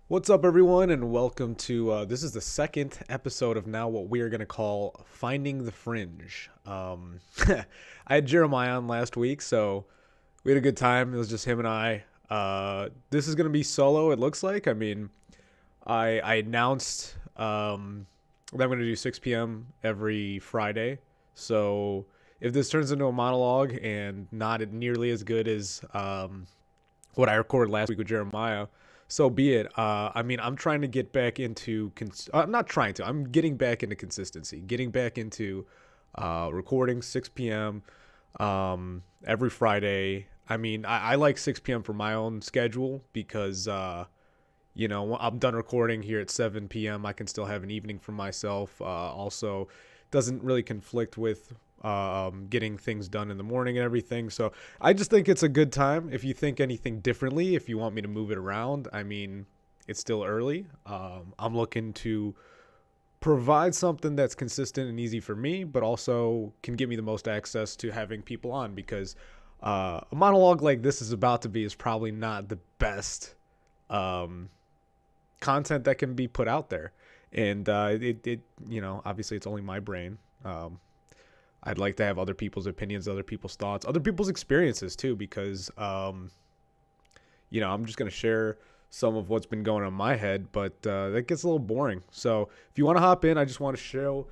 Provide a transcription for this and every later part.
What's up, everyone, and welcome to this is the second episode of now what we are going to call Finding the Fringe. I had Jeremiah on last week, so we had a good time. It was just him and I. This is going to be solo, it looks like. I announced that I'm going to do 6 p.m. every Friday. So if this turns into a monologue and not nearly as good as what I recorded last week with Jeremiah, so be it. I'm trying to get back into. I'm not trying to. I'm getting back into consistency. Getting back into recording 6 p.m. Every Friday. I like 6 p.m. for my own schedule because I'm done recording here at 7 p.m. I can still have an evening for myself. Also, doesn't really conflict with getting things done in the morning and everything. So I just think it's a good time. If you think anything differently, if you want me to move it around, it's still early. I'm looking to provide something that's consistent and easy for me, but also can give me the most access to having people on because a monologue like this is probably not the best content that can be put out there. And obviously it's only my brain. I'd like to have other people's opinions, other people's thoughts, other people's experiences too, because, I'm just going to share some of what's been going on in my head, but that gets a little boring. So if you want to hop in, I just want to show,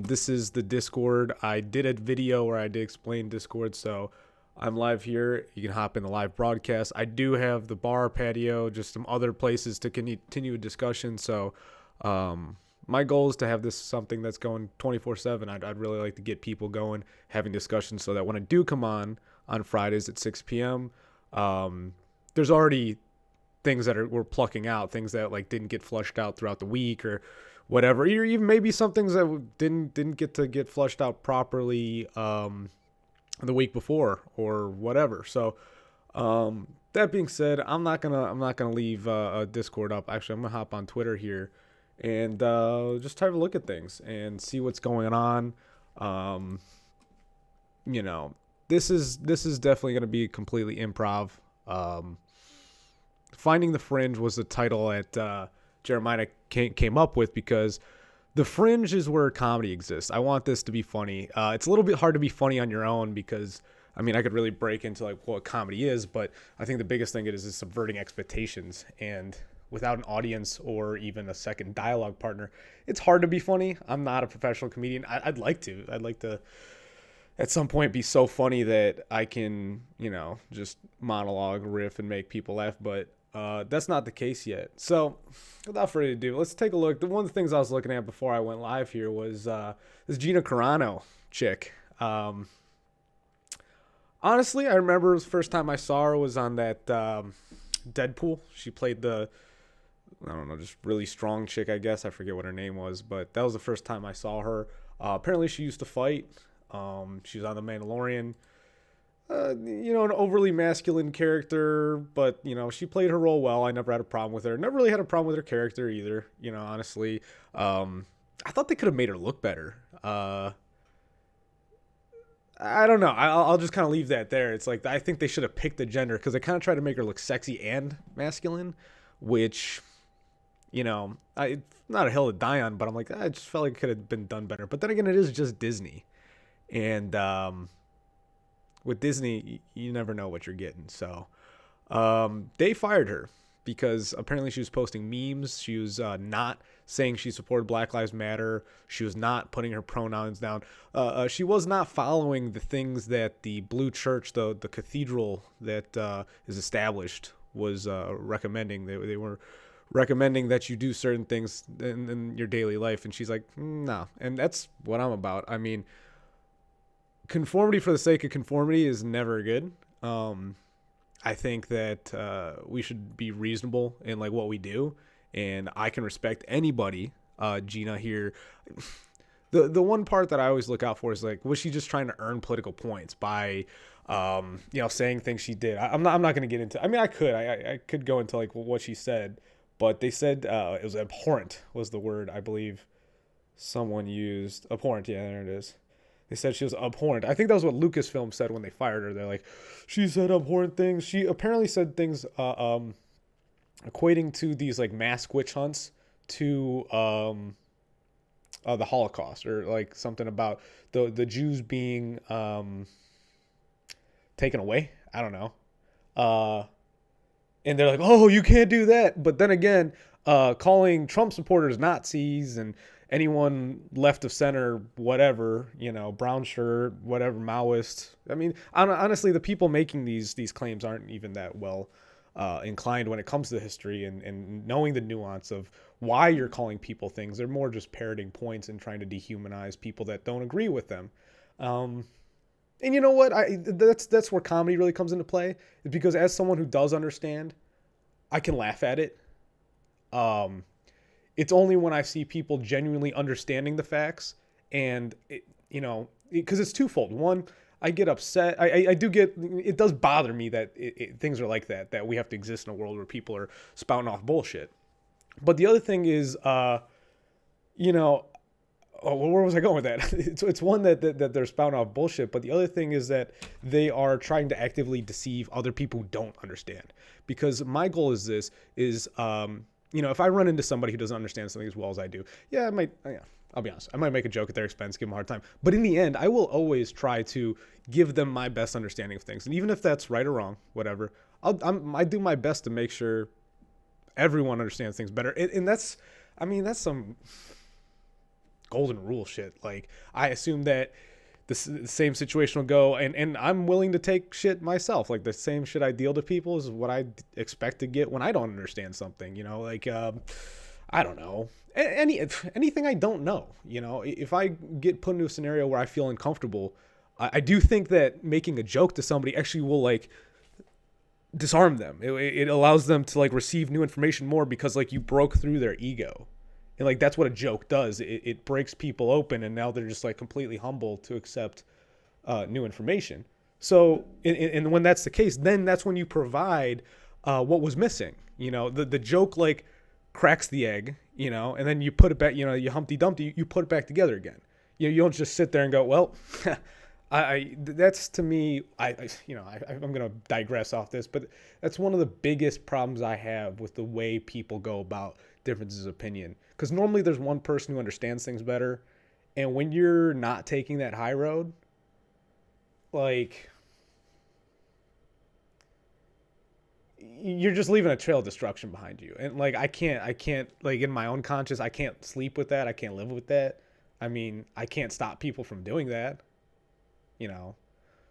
this is the Discord. I did a video where I did explain Discord. So I'm live here. You can hop in the live broadcast. I do have the bar, patio, just some other places to continue a discussion. So, my goal is to have this something that's going 24/7. I'd really like to get people going, having discussions, so that when I do come on Fridays at 6 p.m., there's already things that we're plucking out, things that like didn't get flushed out throughout the week or whatever. Or even maybe some things that didn't get flushed out properly the week before or whatever. So that being said, I'm not gonna leave a Discord up. Actually, I'm gonna hop on Twitter here and just have a look at things and see what's going on. This is definitely going to be completely improv. Finding the Fringe was the title that Jeremiah came up with because the Fringe is where comedy exists. I want this to be funny. It's a little bit hard to be funny on your own because I could really break into like what comedy is, but I think the biggest thing it is subverting expectations. And without an audience or even a second dialogue partner, it's hard to be funny. I'm not a professional comedian. I'd like to. I'd like to at some point be so funny that I can, just monologue, riff, and make people laugh. But that's not the case yet. So without further ado, let's take a look. One of the things I was looking at before I went live here was this Gina Carano chick. Honestly, I remember the first time I saw her was on that Deadpool. She played I don't know, just really strong chick, I guess. I forget what her name was, but that was the first time I saw her. Apparently, she used to fight. She was on The Mandalorian. An overly masculine character, but, she played her role well. I never had a problem with her. Never really had a problem with her character either, honestly. I thought they could have made her look better. I don't know. I'll just kind of leave that there. It's like I think they should have picked the gender because they kind of tried to make her look sexy and masculine, which it's not a hill to die on, but I'm like, I just felt like it could have been done better. But then again, it is just Disney. And with Disney, you never know what you're getting. So they fired her because apparently she was posting memes. She was not saying she supported Black Lives Matter. She was not putting her pronouns down. She was not following the things that the Blue Church, the cathedral that is established, was recommending. They were recommending that you do certain things in your daily life, and she's like, no. And that's what I'm about. Conformity for the sake of conformity is never good. I think that we should be reasonable in like what we do, and I can respect anybody. Gina here, the one part that I always look out for is like, was she just trying to earn political points by saying things she did? I'm not going to get into. I could go into like what she said, but they said it was abhorrent was the word I believe someone used. Abhorrent, yeah, there it is. They said she was abhorrent. I think that was what Lucasfilm said when they fired her. They're like, she said abhorrent things. She apparently said things equating to these like mass witch hunts to the Holocaust, or like something about the Jews being taken away. I don't know. Uh, and they're like, "Oh, you can't do that." But then again, calling Trump supporters Nazis and anyone left of center, whatever, brown shirt, whatever, Maoist. I mean, honestly, the people making these claims aren't even that well inclined when it comes to history and knowing the nuance of why you're calling people things. They're more just parroting points and trying to dehumanize people that don't agree with them. And you know what? That's where comedy really comes into play, is because as someone who does understand, I can laugh at it. Um, it's only when I see people genuinely understanding the facts, and because it's twofold. One, I get upset. I do get, it does bother me that things are like that we have to exist in a world where people are spouting off bullshit. But the other thing is, you know, oh, well, where was I going with that? It's one that they're spouting off bullshit, but the other thing is that they are trying to actively deceive other people who don't understand. Because my goal is this: if I run into somebody who doesn't understand something as well as I do, yeah, I might. Yeah, I'll be honest, I might make a joke at their expense, give them a hard time. But in the end, I will always try to give them my best understanding of things, and even if that's right or wrong, whatever, I do my best to make sure everyone understands things better. And that's some golden rule shit. Like, I assume that the same situation will go, and I'm willing to take shit myself. Like, the same shit I deal to people is what I expect to get when I don't understand something. I don't know, anything I don't know. If I get put into a scenario where I feel uncomfortable, I do think that making a joke to somebody actually will like disarm them. It allows them to like receive new information more, because like you broke through their ego. And like that's what a joke does. It breaks people open, and now they're just like completely humble to accept new information. So, and when that's the case, then that's when you provide what was missing. The joke like cracks the egg, and then you put it back. You Humpty Dumpty, you put it back together again. You don't just sit there and go, well, that's to me. I'm gonna digress off this, but that's one of the biggest problems I have with the way people go about differences of opinion. Because normally there's one person who understands things better, and when you're not taking that high road, like, you're just leaving a trail of destruction behind you. And like I can't like, in my own conscience, I can't sleep with that. I can't live with that. I mean, I can't stop people from doing that.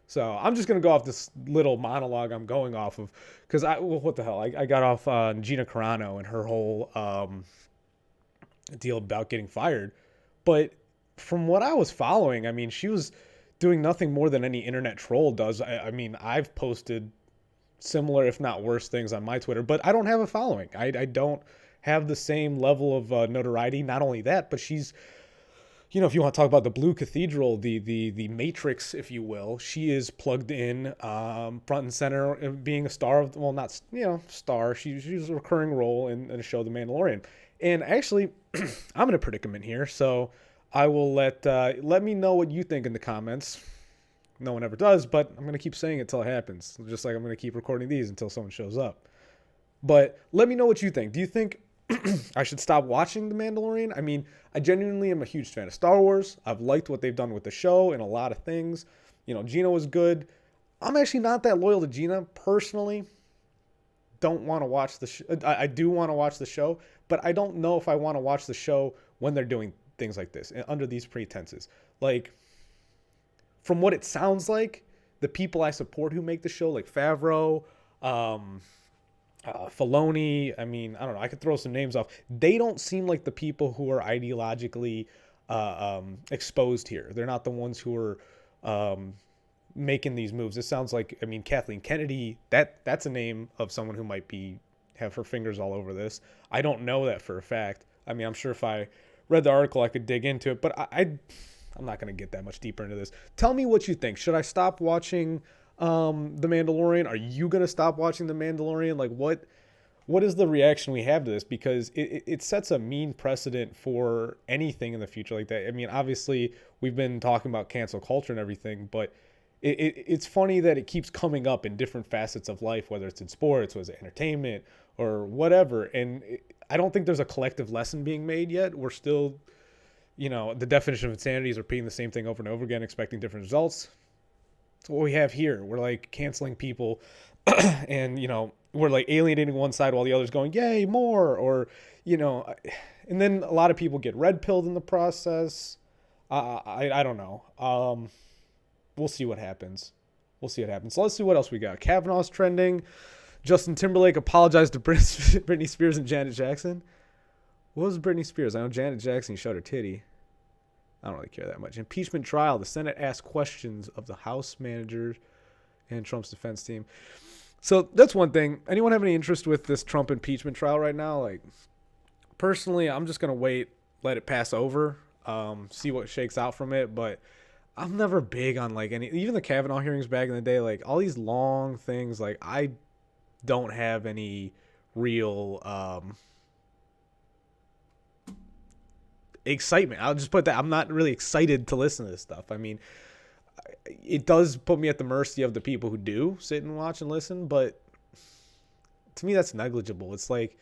So I'm just gonna go off this little monologue I'm going off of, because what the hell, I got off on Gina Carano and her whole deal about getting fired. But from what I was following, I mean, she was doing nothing more than any internet troll does. I mean, I've posted similar, if not worse, things on my Twitter, but I don't have a following. I don't have the same level of notoriety. Not only that, but she's, if you want to talk about the Blue Cathedral, the Matrix, if you will, she is plugged in front and center, being a star of, well, not, star. She's a recurring role in the show The Mandalorian. And actually, I'm in a predicament here, so I will let me know what you think in the comments. No one ever does, but I'm going to keep saying it until it happens. Just like I'm going to keep recording these until someone shows up. But let me know what you think. Do you think I should stop watching The Mandalorian? I mean, I genuinely am a huge fan of Star Wars. I've liked what they've done with the show and a lot of things. Gina was good. I'm actually not that loyal to Gina personally. Don't want to watch the I do want to watch the show, but I don't know if I want to watch the show when they're doing things like this under these pretenses. Like, from what it sounds like, the people I support who make the show, like Favreau, Filoni, I mean, I don't know, I could throw some names off. They don't seem like the people who are ideologically exposed here. They're not the ones who are making these moves. It sounds like, I mean, Kathleen Kennedy, that's a name of someone who might have her fingers all over this. I don't know that for a fact. I mean, I'm sure if I read the article, I could dig into it, but I'm not going to get that much deeper into this. Tell me what you think. Should I stop watching The Mandalorian? Are you going to stop watching The Mandalorian? Like, what is the reaction we have to this? Because it sets a mean precedent for anything in the future like that. I mean, obviously, we've been talking about cancel culture and everything, but it's funny that it keeps coming up in different facets of life, whether it's in sports, whether it's entertainment, or whatever. And I don't think there's a collective lesson being made yet. We're still, the definition of insanity is repeating the same thing over and over again, expecting different results. That's what we have here. We're like canceling people and, we're like alienating one side while the other's going, yay, more. Or, and then a lot of people get red pilled in the process. I don't know. We'll see what happens. So let's see what else we got. Kavanaugh's trending. Justin Timberlake apologized to Britney Spears and Janet Jackson. What was Britney Spears? I know Janet Jackson showed her titty. I don't really care that much. Impeachment trial. The Senate asked questions of the House managers and Trump's defense team. So that's one thing. Anyone have any interest with this Trump impeachment trial right now? Like, personally, I'm just going to wait, let it pass over, see what shakes out from it. But I'm never big on like even the Kavanaugh hearings back in the day, like all these long things, like I don't have any real excitement. I'll just put that. I'm not really excited to listen to this stuff. I mean, it does put me at the mercy of the people who do sit and watch and listen, but to me, that's negligible. It's like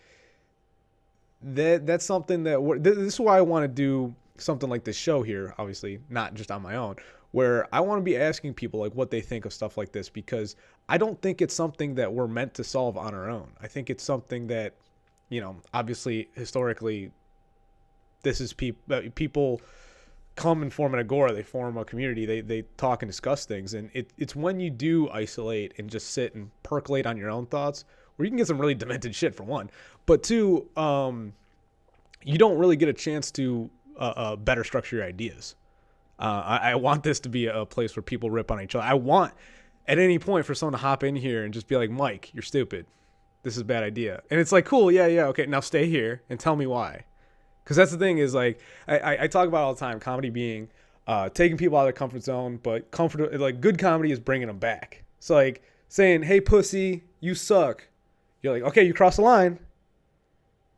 that's something that this is why I want to do something like this show here, obviously not just on my own, where I want to be asking people like what they think of stuff like this, because I don't think it's something that we're meant to solve on our own. I think it's something that, obviously historically, this is people come and form an agora. They form a community. They talk and discuss things. And it's when you do isolate and just sit and percolate on your own thoughts where you can get some really demented shit, for one. But two, you don't really get a chance to better structure your ideas. I want this to be a place where people rip on each other. I want at any point for someone to hop in here and just be like, Mike, you're stupid. This is a bad idea. And it's like, cool. Yeah. Okay. Now stay here and tell me why. Because that's the thing is like, I talk about all the time, comedy being taking people out of their comfort zone, but like good comedy is bringing them back. So like saying, hey, pussy, you suck. You're like, okay, you crossed the line.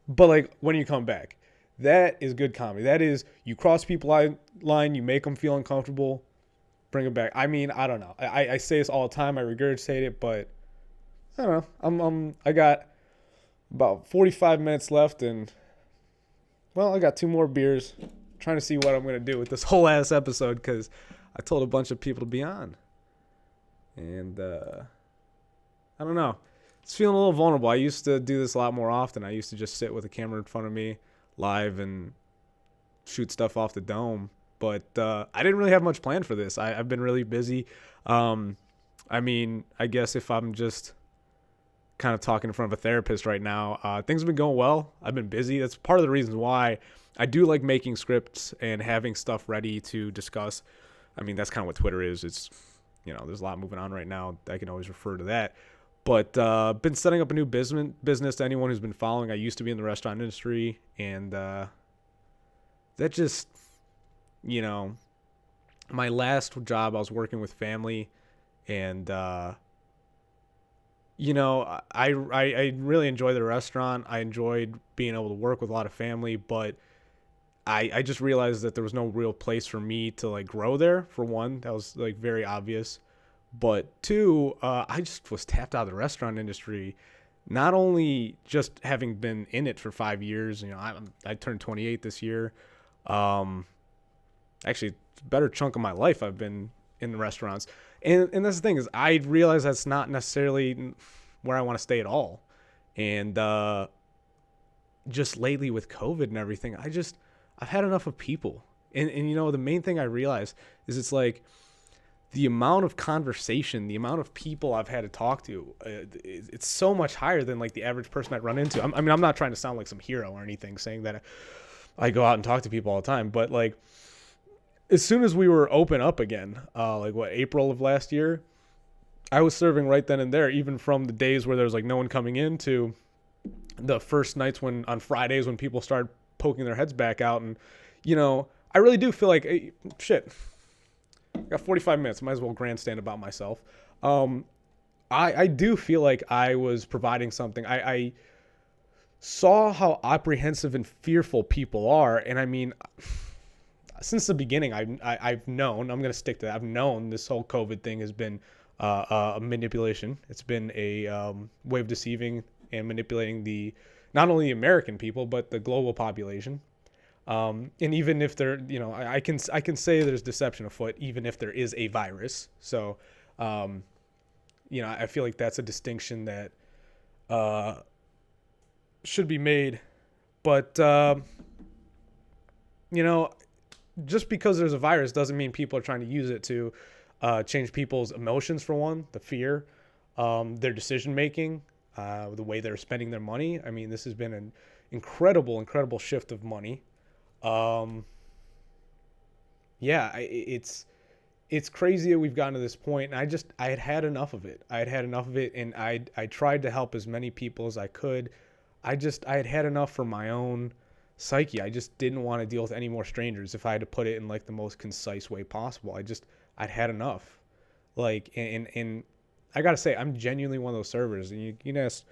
But like, when you come back, that is good comedy. That is, you cross people line, you make them feel uncomfortable, bring them back. I mean, I don't know. I say this all the time. I regurgitate it, but I don't know. I got about 45 minutes left, and well, I got 2 more beers. I'm trying to see what I'm gonna do with this whole ass episode, because I told a bunch of people to be on, and I don't know. It's feeling a little vulnerable. I used to do this a lot more often. I used to just sit with a camera in front of me live and shoot stuff off the dome. But I didn't really have much planned for this. I've been really busy. I mean, I guess if I'm just kind of talking in front of a therapist right now, things have been going well. I've been busy. That's part of the reasons why I do like making scripts and having stuff ready to discuss. I mean, that's kind of what Twitter is. It's, there's a lot moving on right now. I can always refer to that. But been setting up a new business to anyone who's been following. I used to be in the restaurant industry, and that just, my last job, I was working with family, and, I really enjoyed the restaurant. I enjoyed being able to work with a lot of family, but I just realized that there was no real place for me to like grow there. For one, that was like very obvious. But two, I just was tapped out of the restaurant industry, not only just having been in it for 5 years. I turned 28 this year. Actually, a better chunk of my life I've been in the restaurants. And that's the thing is I realize that's not necessarily where I want to stay at all. And just lately with COVID and everything, I've had enough of people. And the main thing I realized is it's like, the amount of conversation, the amount of people I've had to talk to, it's so much higher than like the average person I'd run into. I'm not trying to sound like some hero or anything saying that I go out and talk to people all the time, but like as soon as we were open up again, April of last year, I was serving right then and there, even from the days where there was like no one coming in to the first nights on Fridays when people started poking their heads back out. And, I really do feel like, hey, shit, I got 45 minutes. Might as well grandstand about myself. I do feel like I was providing something. I saw how apprehensive and fearful people are. And I mean, since the beginning, I've known, I'm going to stick to that. I've known this whole COVID thing has been a manipulation. It's been a way of deceiving and manipulating the not only the American people but the global population. And even if there, I can say there's deception afoot, even if there is a virus. So, I feel like that's a distinction that should be made. But just because there's a virus doesn't mean people are trying to use it to change people's emotions, for one, the fear, their decision making, the way they're spending their money. I mean, this has been an incredible shift of money. It's crazy that we've gotten to this point, and I had enough of it. And I tried to help as many people as I could. I had enough for my own psyche. I just didn't want to deal with any more strangers, if I had to put it in like the most concise way possible. I'd had enough. Like, and I gotta say, I'm genuinely one of those servers. And you can ask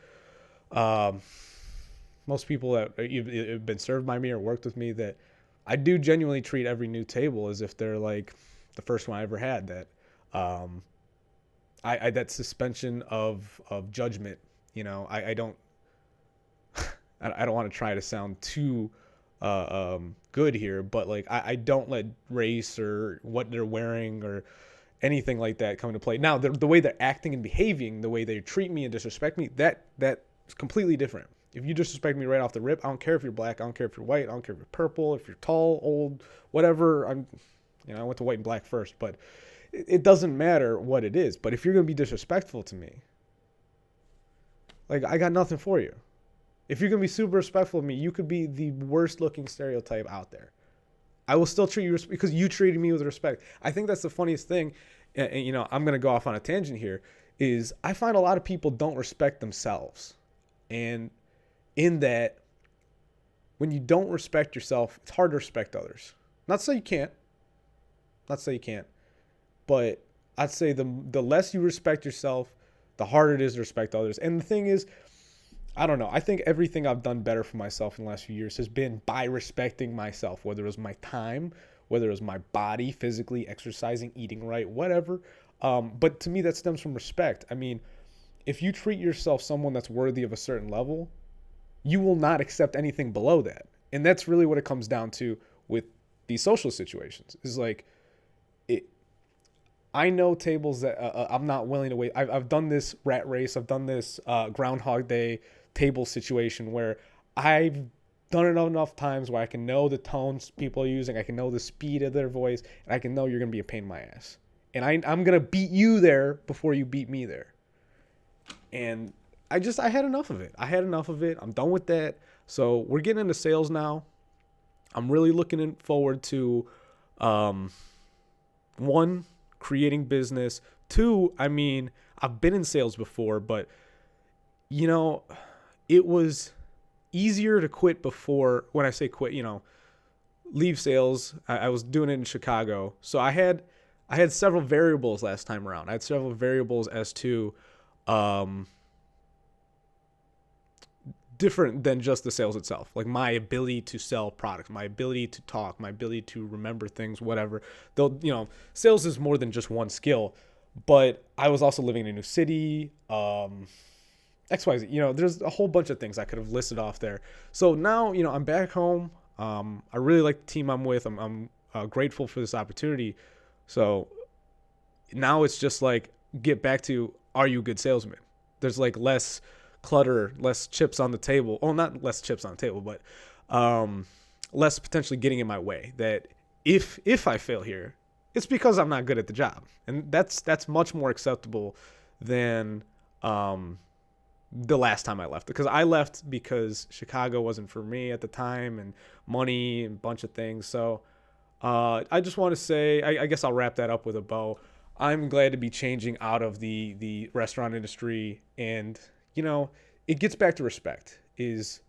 most people that have been served by me or worked with me, that I do genuinely treat every new table as if they're like the first one I ever had. That I that suspension of judgment. I don't I don't want to try to sound too good here, but like I don't let race or what they're wearing or anything like that come into play. Now, the way they're acting and behaving, the way they treat me and disrespect me, that's completely different. If you disrespect me right off the rip, I don't care if you're black, I don't care if you're white, I don't care if you're purple, if you're tall, old, whatever. I went to white and black first, but it doesn't matter what it is. But if you're going to be disrespectful to me, like, I got nothing for you. If you're going to be super respectful of me, you could be the worst looking stereotype out there. I will still treat you because you treated me with respect. I think that's the funniest thing. And I'm going to go off on a tangent here, is I find a lot of people don't respect themselves. And in that, when you don't respect yourself, it's hard to respect others. Not to say you can't. But I'd say the less you respect yourself, the harder it is to respect others. And the thing is, I don't know. I think everything I've done better for myself in the last few years has been by respecting myself, whether it was my time, whether it was my body, physically exercising, eating right, whatever. But to me, that stems from respect. I mean, if you treat yourself someone that's worthy of a certain level, you will not accept anything below that. And that's really what it comes down to with these social situations. Is like, I know tables that I'm not willing to wait. I've done this rat race. I've done this Groundhog Day table situation where I've done it enough times where I can know the tones people are using. I can know the speed of their voice, and I can know you're going to be a pain in my ass. And I'm going to beat you there before you beat me there. And I had enough of it. I'm done with that. So we're getting into sales now. I'm really looking forward to, one, creating business. Two, I mean, I've been in sales before, but it was easier to quit before. When I say quit, leave sales. I was doing it in Chicago. So I had several variables last time around. I had several variables as to different than just the sales itself. Like my ability to sell products, my ability to talk, my ability to remember things, whatever. Though, sales is more than just one skill. But I was also living in a new city, XYZ. There's a whole bunch of things I could have listed off there. So now, I'm back home. I really like the team I'm with. I'm grateful for this opportunity. So now it's just like, get back to, are you a good salesman? There's like less clutter, less chips on the table. Oh, not less chips on the table, but less potentially getting in my way. That if I fail here, it's because I'm not good at the job. And that's much more acceptable than the last time I left. Because I left because Chicago wasn't for me at the time, and money and a bunch of things. So I just want to say, I guess I'll wrap that up with a bow. I'm glad to be changing out of the restaurant industry, and it gets back to respect. Is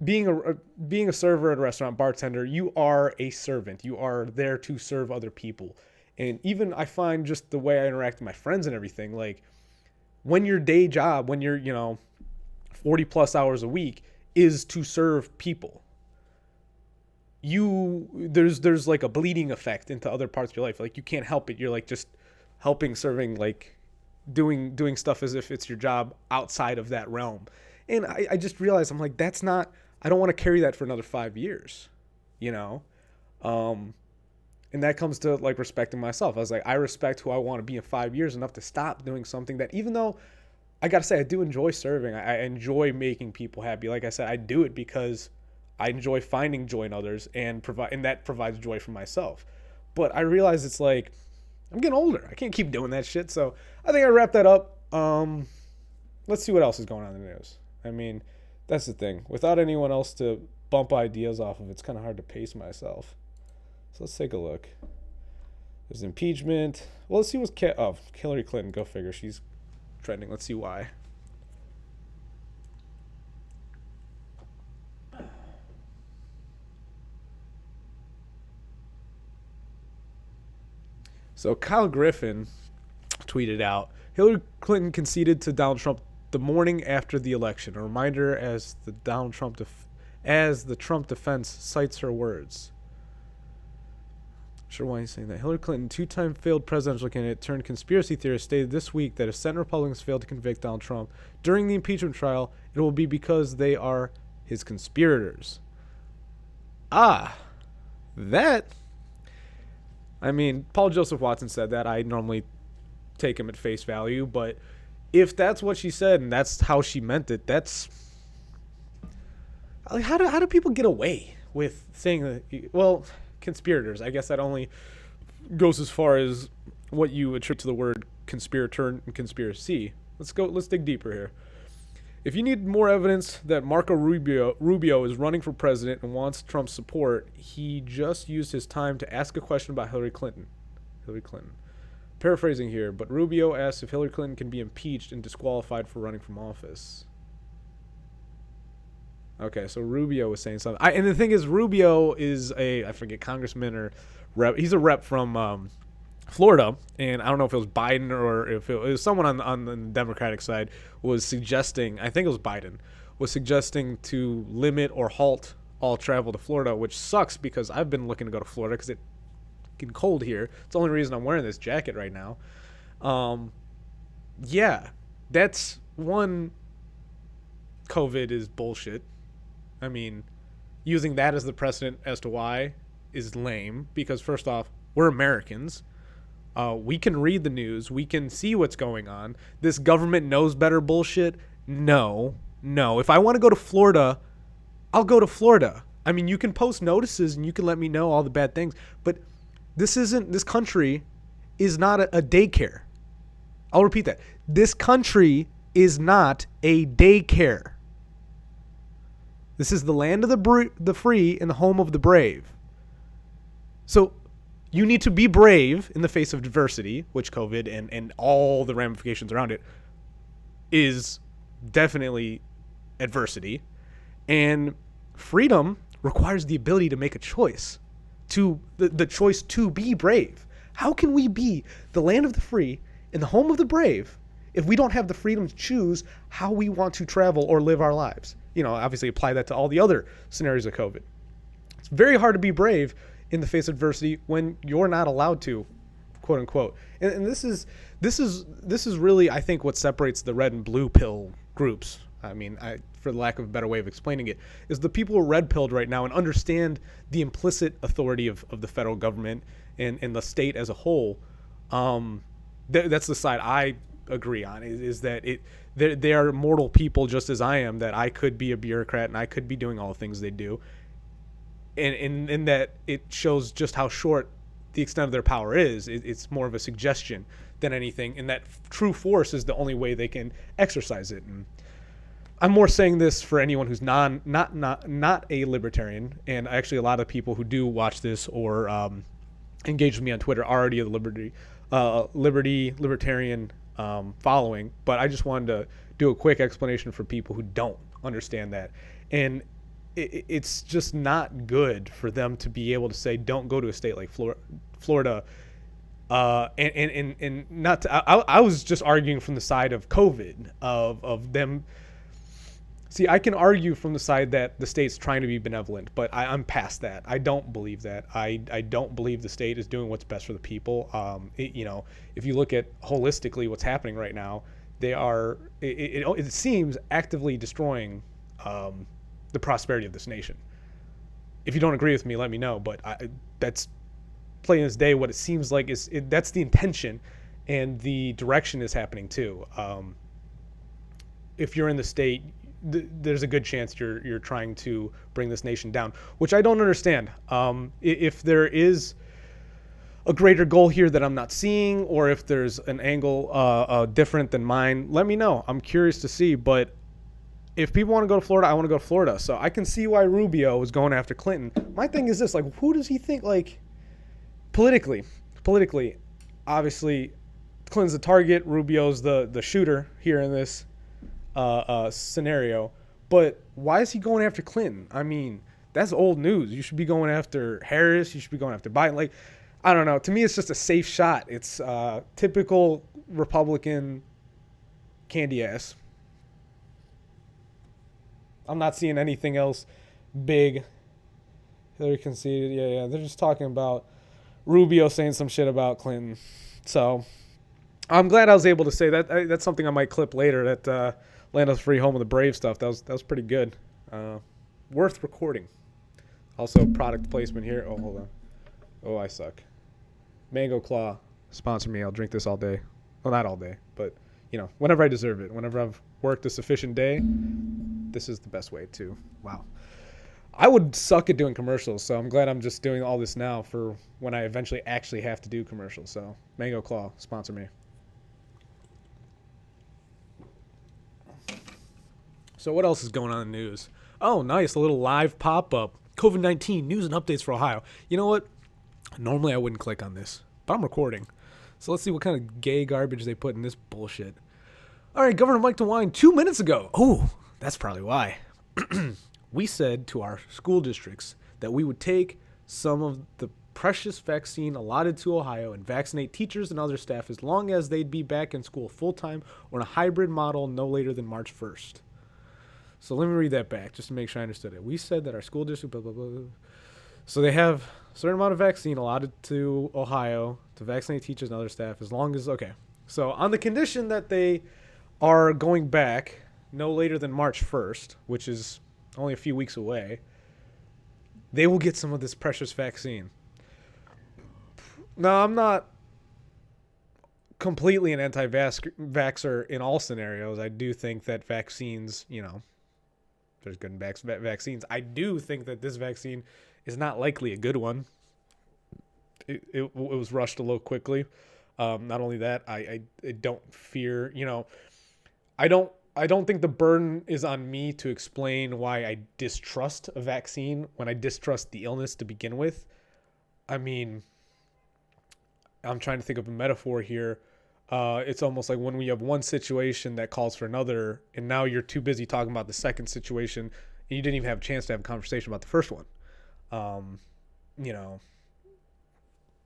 being a server at a restaurant, bartender, you are a servant. You are there to serve other people. And even I find just the way I interact with my friends and everything, like when your day job, when you're 40 plus hours a week is to serve people, there's like a bleeding effect into other parts of your life. Like you can't help it. You're like just serving like doing stuff as if it's your job outside of that realm. And I just realized, I'm like, that's not, I don't want to carry that for another 5 years, you know? And that comes to like respecting myself. I was like, I respect who I want to be in 5 years enough to stop doing something that, even though I got to say, I do enjoy serving. I enjoy making people happy. Like I said, I do it because I enjoy finding joy in others and that provides joy for myself. But I realize it's like, I'm getting older. I can't keep doing that shit. So I think I wrapped that up. Let's see what else is going on in the news. I mean, that's the thing. Without anyone else to bump ideas off of, it's kind of hard to pace myself. So let's take a look. There's impeachment. Well, let's see what's Hillary Clinton. Go figure. She's trending. Let's see why. So Kyle Griffin tweeted out, Hillary Clinton conceded to Donald Trump the morning after the election. A reminder as the Trump defense cites her words. Sure, why he's saying that. Hillary Clinton, two-time failed presidential candidate turned conspiracy theorist, stated this week that if Senate Republicans fail to convict Donald Trump during the impeachment trial, it will be because they are his conspirators. That. I mean, Paul Joseph Watson said that. I normally take him at face value, but if that's what she said and that's how she meant it, that's like, how do people get away with saying that? Well, conspirators, I guess that only goes as far as what you attribute to the word conspirator and conspiracy. Let's dig deeper here. If you need more evidence that Marco Rubio is running for president and wants Trump's support, he just used his time to ask a question about Hillary Clinton. Paraphrasing here, but Rubio asked if Hillary Clinton can be impeached and disqualified for running from office. Okay, so Rubio was saying something. And the thing is, Rubio is I forget, congressman or rep. He's a rep from Florida, and I don't know if it was Biden or if it was someone on the Democratic side was suggesting, I think it was Biden, was suggesting to limit or halt all travel to Florida, which sucks because I've been looking to go to Florida because it's getting cold here. It's the only reason I'm wearing this jacket right now. Yeah, that's one. COVID is bullshit. I mean, using that as the precedent as to why is lame because, first off, we're Americans. We can read the news. We can see what's going on. This government knows better bullshit. No. If I want to go to Florida, I'll go to Florida. I mean, you can post notices and you can let me know all the bad things, but this country is not a daycare. I'll repeat that. This country is not a daycare. This is the land of the free and the home of the brave. So you need to be brave in the face of adversity, which COVID and all the ramifications around it is definitely adversity. And freedom requires the ability to make a choice, the choice to be brave. How can we be the land of the free and the home of the brave if we don't have the freedom to choose how we want to travel or live our lives? You know, obviously apply that to all the other scenarios of COVID. It's very hard to be brave in the face of adversity when you're not allowed to, quote unquote. And this is really, I think, what separates the red and blue pill groups. I mean, for the lack of a better way of explaining it, is the people who are red pilled right now and understand the implicit authority of the federal government and the state as a whole. That's the side I agree on, is that they are mortal people just as I am, that I could be a bureaucrat and I could be doing all the things they do. And that it shows just how short the extent of their power is. It's more of a suggestion than anything, and that true force is the only way they can exercise it. And I'm more saying this for anyone who's not a libertarian, and actually a lot of people who do watch this or engage with me on Twitter are already a libertarian following. But I just wanted to do a quick explanation for people who don't understand that. And it's just not good for them to be able to say, don't go to a state like Florida. And not to, I was just arguing from the side of COVID, of them See, I can argue from the side that the state's trying to be benevolent, but I'm past that. I don't believe that. I don't believe the state is doing what's best for the people. If you look at holistically what's happening right now, they are, it seems, actively destroying the prosperity of this nation. If you don't agree with me, let me know. But that's plain as day what it seems like that's the intention, and the direction is happening too. If you're in the state, there's a good chance you're trying to bring this nation down, which I don't understand. If there is a greater goal here that I'm not seeing, or if there's an angle different than mine, let me know. I'm curious to see. But if people want to go to Florida, I want to go to Florida. So I can see why Rubio was going after Clinton. My thing is this, like, who does he think, like, politically, obviously, Clinton's the target, Rubio's the shooter here in this scenario. But why is he going after Clinton? I mean, that's old news. You should be going after Harris. You should be going after Biden. Like, I don't know. To me, it's just a safe shot. It's typical Republican candy ass. I'm not seeing anything else big. Hillary conceded. Yeah. They're just talking about Rubio saying some shit about Clinton. So I'm glad I was able to say that. That's something I might clip later. That Lando's free home of the Brave stuff. That was pretty good. Worth recording. Also, product placement here. Oh, hold on. Oh, I suck. Mango Claw, sponsor me. I'll drink this all day. Well, not all day, but whenever I deserve it. Whenever I've worked a sufficient day, this is the best way to. Wow. I would suck at doing commercials, so I'm glad I'm just doing all this now for when I eventually actually have to do commercials. So, Mango Claw, sponsor me. So what else is going on in the news? Oh, nice, a little live pop-up. COVID-19 news and updates for Ohio. You know what? Normally I wouldn't click on this, but I'm recording. So let's see what kind of gay garbage they put in this bullshit. All right, Governor Mike DeWine 2 minutes ago. Oh, that's probably why. We said to our school districts that we would take some of the precious vaccine allotted to Ohio and vaccinate teachers and other staff as long as they'd be back in school full-time or in a hybrid model no later than March 1st. So let me read that back just to make sure I understood it. We said that our school district, blah, blah, blah. So they have a certain amount of vaccine allotted to Ohio to vaccinate teachers and other staff as long as, okay. So on the condition that they are going back no later than March 1st, which is only a few weeks away, they will get some of this precious vaccine. Now, I'm not completely an anti-vaxxer in all scenarios. I do think that vaccines, there's good and bad vaccines. I do think that this vaccine is not likely a good one. It was rushed a little quickly. Not only that, I don't fear, I don't think the burden is on me to explain why I distrust a vaccine when I distrust the illness to begin with. I mean, I'm trying to think of a metaphor here. It's almost like when we have one situation that calls for another, and now you're too busy talking about the second situation, and you didn't even have a chance to have a conversation about the first one.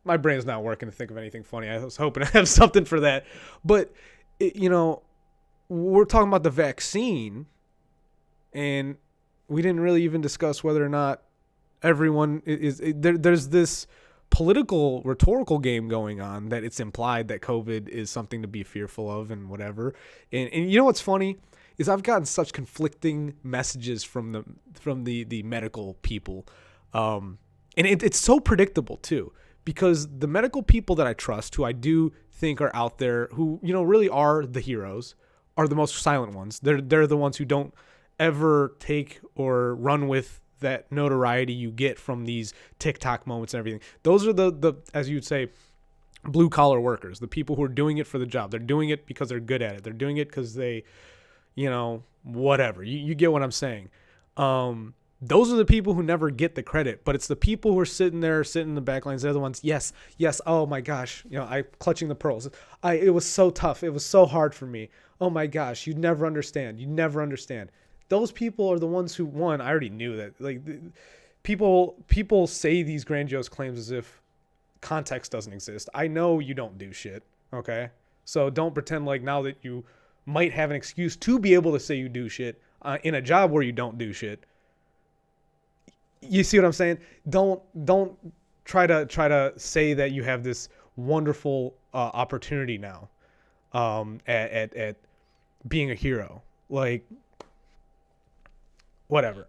My brain's not working to think of anything funny. I was hoping to have something for that. But, we're talking about the vaccine, and we didn't really even discuss whether or not everyone there's this political rhetorical game going on that it's implied that COVID is something to be fearful of and whatever. And you know what's funny is I've gotten such conflicting messages from the medical people. And it's so predictable too, because the medical people that I trust, who I do think are out there, who, really are the heroes, are the most silent ones. They're the ones who don't ever take or run with that notoriety you get from these TikTok moments and everything. Those are the as you'd say, blue collar workers, the people who are doing it for the job. They're doing it because they're good at it. They're doing it because they, whatever. You get what I'm saying. Those are the people who never get the credit, but it's the people who are sitting in the back lines. They're the ones. Yes. Oh my gosh. I clutching the pearls. It was so tough. It was so hard for me. Oh my gosh. You'd never understand. Those people are the ones who, one, I already knew that. Like, people say these grandiose claims as if context doesn't exist. I know you don't do shit, okay? So don't pretend like now that you might have an excuse to be able to say you do shit, in a job where you don't do shit. You see what I'm saying? Don't try to say that you have this wonderful opportunity now at being a hero. Like, whatever.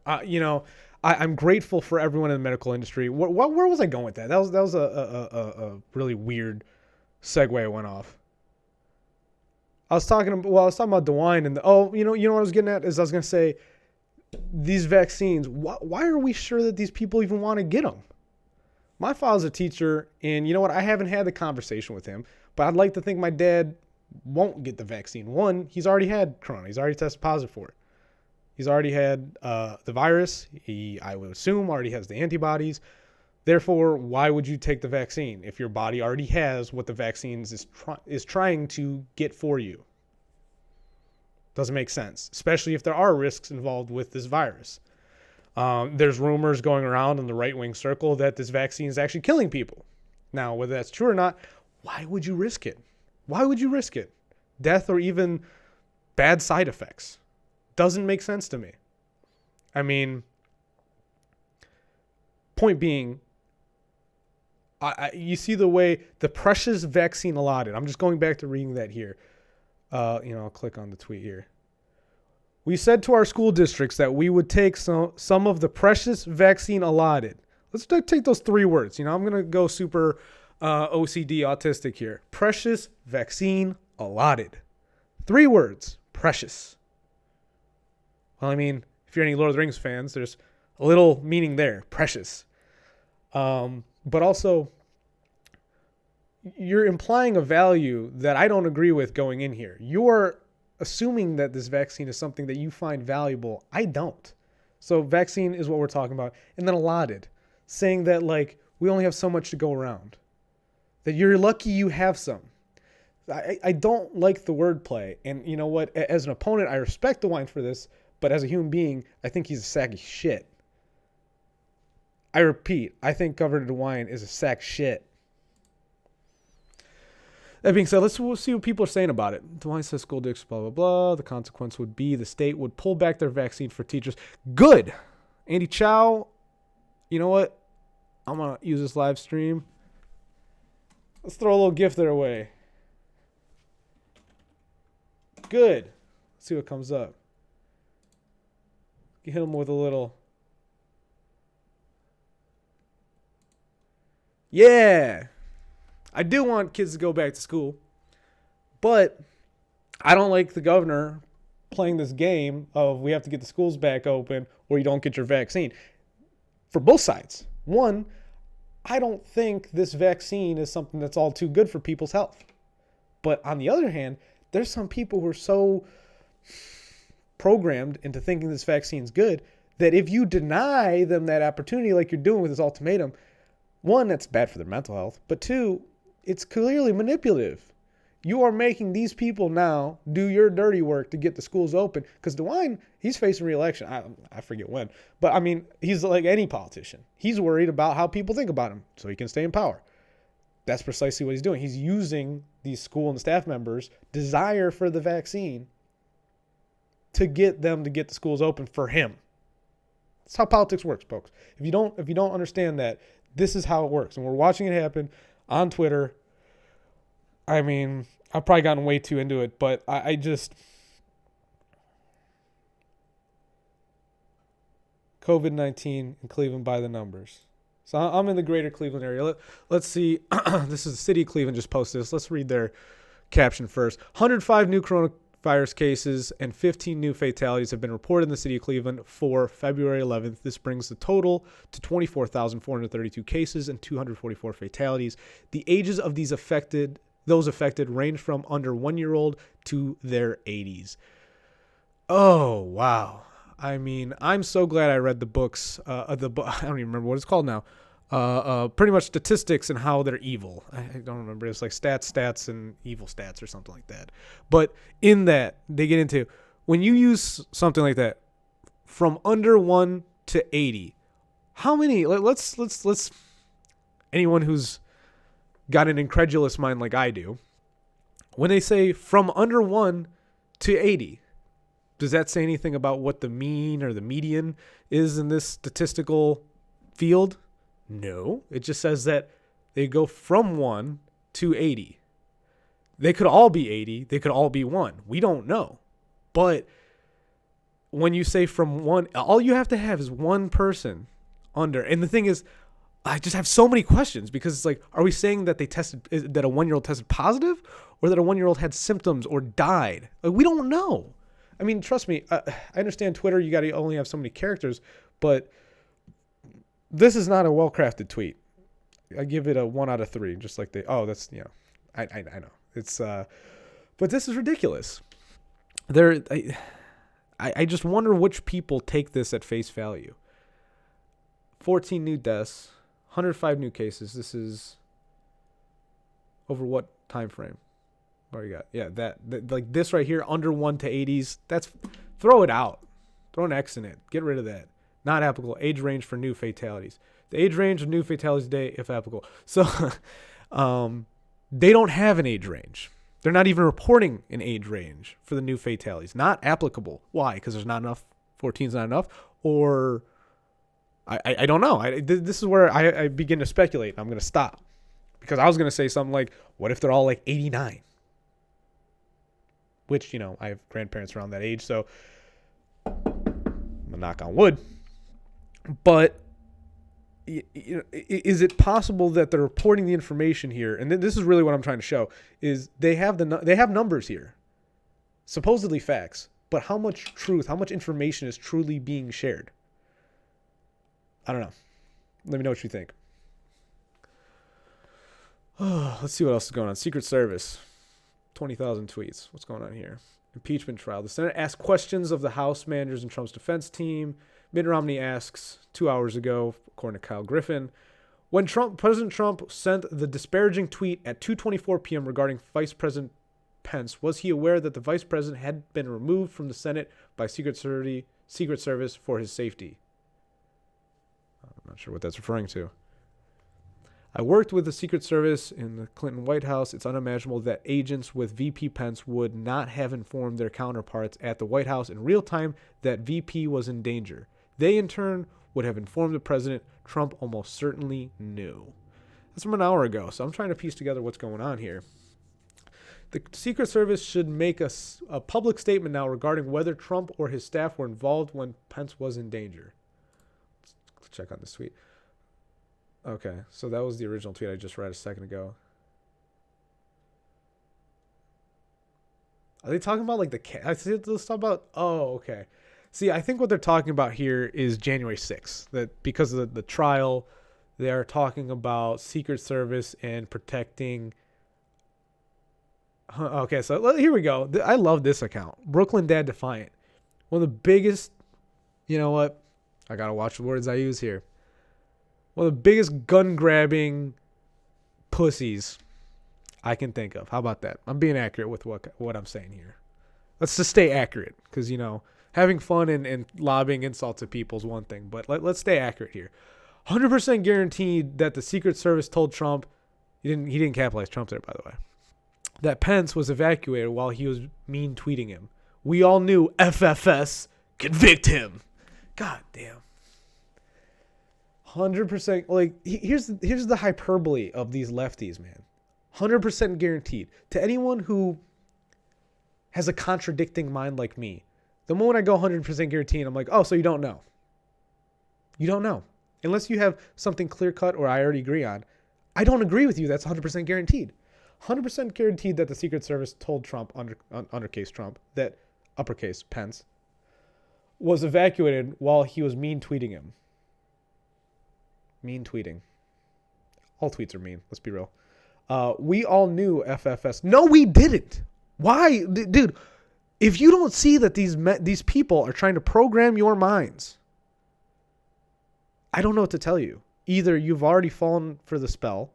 I'm grateful for everyone in the medical industry. Where was I going with that? That was a really weird segue I went off. I was talking about DeWine and you know what I was getting at is I was gonna say these vaccines. Why are we sure that these people even want to get them? My father's a teacher, and you know what? I haven't had the conversation with him, but I'd like to think my dad won't get the vaccine. One, he's already had corona. He's already tested positive for it. He's already had the virus. I would assume, already has the antibodies. Therefore, why would you take the vaccine if your body already has what the vaccine is trying to get for you? Doesn't make sense, especially if there are risks involved with this virus. There's rumors going around in the right-wing circle that this vaccine is actually killing people. Now, whether that's true or not, why would you risk it? Why would you risk it? Death or even bad side effects. Doesn't make sense to me. I mean, point being, you see the way the precious vaccine allotted. I'm just going back to reading that here. I'll click on the tweet here. We said to our school districts that we would take some of the precious vaccine allotted. Let's take those 3 words. I'm going to go super OCD autistic here. Precious vaccine allotted. 3 words. Precious. Well, I mean, if you're any Lord of the Rings fans, there's a little meaning there. Precious. But also, you're implying a value that I don't agree with going in here. You're assuming that this vaccine is something that you find valuable. I don't. So vaccine is what we're talking about. And then allotted, saying that like we only have so much to go around, that you're lucky you have some. I don't like the wordplay. And you know what? As an opponent, I respect DeWine for this, but as a human being, I think he's a sack of shit. I repeat, I think Governor DeWine is a sack of shit. That being said, we'll see what people are saying about it. DeWine says school districts, blah, blah, blah. The consequence would be the state would pull back their vaccine for teachers. Good. Andy Chow, you know what? I'm going to use this live stream. Let's throw a little gift their way. Good. Let's see what comes up. Hit them with a little. Yeah. I do want kids to go back to school, but I don't like the governor playing this game of we have to get the schools back open or you don't get your vaccine. For both sides. One, I don't think this vaccine is something that's all too good for people's health. But on the other hand, there's some people who are so programmed into thinking this vaccine's good that if you deny them that opportunity like you're doing with this ultimatum, one, that's bad for their mental health, but two, it's clearly manipulative. You are making these people now do your dirty work to get the schools open. Because DeWine, he's facing re-election. I forget when. But, I mean, he's like any politician. He's worried about how people think about him so he can stay in power. That's precisely what he's doing. He's using these school and staff members' desire for the vaccine to get them to get the schools open for him. That's how politics works, folks. If you don't understand that, this is how it works. And we're watching it happen on Twitter. I mean, I've probably gotten way too into it, but I just... COVID-19 in Cleveland by the numbers. So I'm in the greater Cleveland area. Let's see. This is the city of Cleveland just posted this. Let's read their caption first. 105 new coronavirus cases and 15 new fatalities have been reported in the city of Cleveland for February 11th. This brings the total to 24,432 cases and 244 fatalities. The ages of those affected range from under 1-year-old to their 80s. Oh, wow. I mean, I'm so glad I read the books. I don't even remember what it's called now. Pretty much statistics and how they're evil. I don't remember. It's like stats, and evil stats or something like that. But in that, they get into when you use something like that from under 1 to 80. How many? Let's. Anyone who's got an incredulous mind like I do, when they say from under 1 to 80. Does that say anything about what the mean or the median is in this statistical field? No. It just says that they go from 1 to 80. They could all be 80. They could all be 1. We don't know. But when you say from 1, all you have to have is one person under. And the thing is, I just have so many questions because it's like, are we saying that that a 1-year-old tested positive or that a 1-year-old had symptoms or died? Like, we don't know. I mean, trust me, I understand Twitter, you got to only have so many characters, but this is not a well-crafted tweet. I give it a 1 out of 3, just like that's, I know. It's, but this is ridiculous. I just wonder which people take this at face value. 14 new deaths, 105 new cases. This is over what time frame? What do you got? Yeah, that like this right here, under 1 to 80s. Throw it out. Throw an X in it. Get rid of that. Not applicable. Age range for new fatalities. The age range of new fatalities today, if applicable. So, they don't have an age range. They're not even reporting an age range for the new fatalities. Not applicable. Why? Because there's not enough. 14 is not enough, or I don't know. This is where I begin to speculate. I'm going to stop because I was going to say something like, what if they're all like 89? Which, I have grandparents around that age, so I'm going to knock on wood. But is it possible that they're reporting the information here? And this is really what I'm trying to show is they have numbers here, supposedly facts, but how much truth, how much information is truly being shared? I don't know. Let me know what you think. Let's see what else is going on. Secret Service, 20,000 tweets. What's going on here? Impeachment trial. The Senate asked questions of the House managers and Trump's defense team. Mitt Romney asks 2 hours ago, according to Kyle Griffin, when President Trump sent the disparaging tweet at 2:24 p.m. regarding Vice President Pence, was he aware that the Vice President had been removed from the Senate by Secret Service for his safety? I'm not sure what that's referring to. I worked with the Secret Service in the Clinton White House. It's unimaginable that agents with VP Pence would not have informed their counterparts at the White House in real time that VP was in danger. They, in turn, would have informed the president. Trump almost certainly knew. That's from an hour ago, so I'm trying to piece together what's going on here. The Secret Service should make a public statement now regarding whether Trump or his staff were involved when Pence was in danger. Let's check on this tweet. Okay, so that was the original tweet I just read a second ago. Are they talking about like I see let's talk about. Oh, okay. See, I think what they're talking about here is January 6th. That because of the trial, they are talking about Secret Service and protecting. Okay, so here we go. I love this account. Brooklyn Dad Defiant. One of the biggest. You know what? I gotta watch the words I use here. One of the biggest gun-grabbing pussies I can think of. How about that? I'm being accurate with what I'm saying here. Let's just stay accurate because, having fun and lobbing insults at people is one thing, but let's stay accurate here. 100% guaranteed that the Secret Service told Trump, he didn't capitalize Trump there, by the way, that Pence was evacuated while he was mean tweeting him. We all knew FFS, convict him. God damn. 100%. Like, here's the hyperbole of these lefties, man. 100% guaranteed. To anyone who has a contradicting mind like me, the moment I go 100% guaranteed, I'm like, oh, so you don't know. You don't know. Unless you have something clear-cut or I already agree on. I don't agree with you. That's 100% guaranteed. 100% guaranteed that the Secret Service told Trump, undercase Trump, that uppercase Pence, was evacuated while he was mean tweeting him. Mean tweeting. All tweets are mean. Let's be real. We all knew FFS. No, we didn't. Why? Dude, if you don't see that these people are trying to program your minds, I don't know what to tell you. Either you've already fallen for the spell,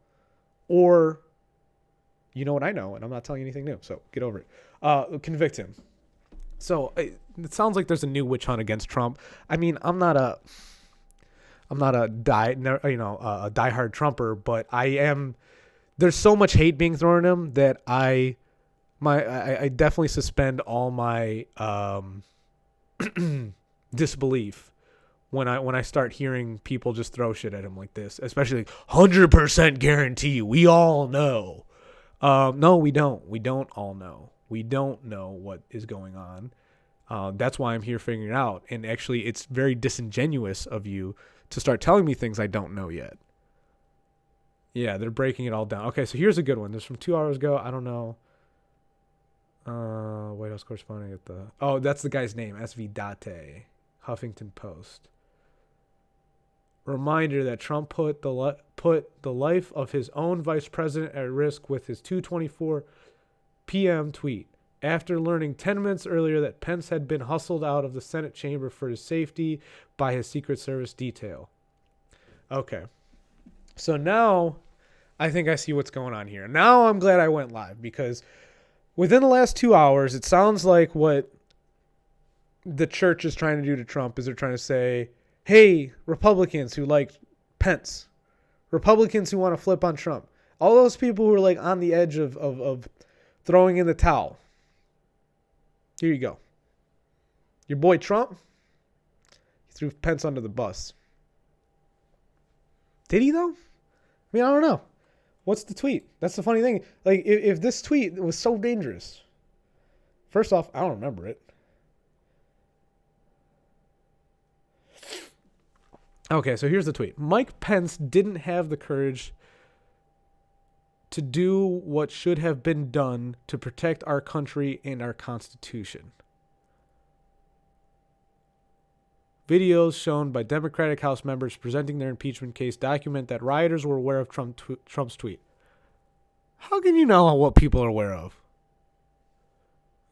or you know what I know, and I'm not telling you anything new, so get over it. Convict him. So it sounds like there's a new witch hunt against Trump. I mean, I'm not a diehard Trumper, but I am. There's so much hate being thrown at him that I definitely suspend all my disbelief when I start hearing people just throw shit at him like this, especially like, 100% guarantee. We all know. No, we don't. We don't all know. We don't know what is going on. That's why I'm here figuring it out. And actually, it's very disingenuous of you to start telling me things I don't know yet. Yeah, they're breaking it all down. Okay, so here's a good one. This is from 2 hours ago. I don't know. White House correspondent at the... Oh, that's the guy's name. SV Date. Huffington Post. Reminder that Trump put the life of his own vice president at risk with his 2:24 p.m. tweet. After learning 10 minutes earlier that Pence had been hustled out of the Senate chamber for his safety by his Secret Service detail. Okay. So now I think I see what's going on here. Now I'm glad I went live because within the last 2 hours, it sounds like what the church is trying to do to Trump is they're trying to say, hey, Republicans who like Pence, Republicans who want to flip on Trump, all those people who are like on the edge of throwing in the towel. Here you go. Your boy Trump, he threw Pence under the bus. Did he though? I mean, I don't know. What's the tweet? That's the funny thing. Like, if this tweet was so dangerous, first off, I don't remember it. Okay, so here's the tweet. Mike Pence didn't have the courage to do what should have been done to protect our country and our Constitution. Videos shown by Democratic House members presenting their impeachment case document that rioters were aware of Trump's tweet. How can you know what people are aware of?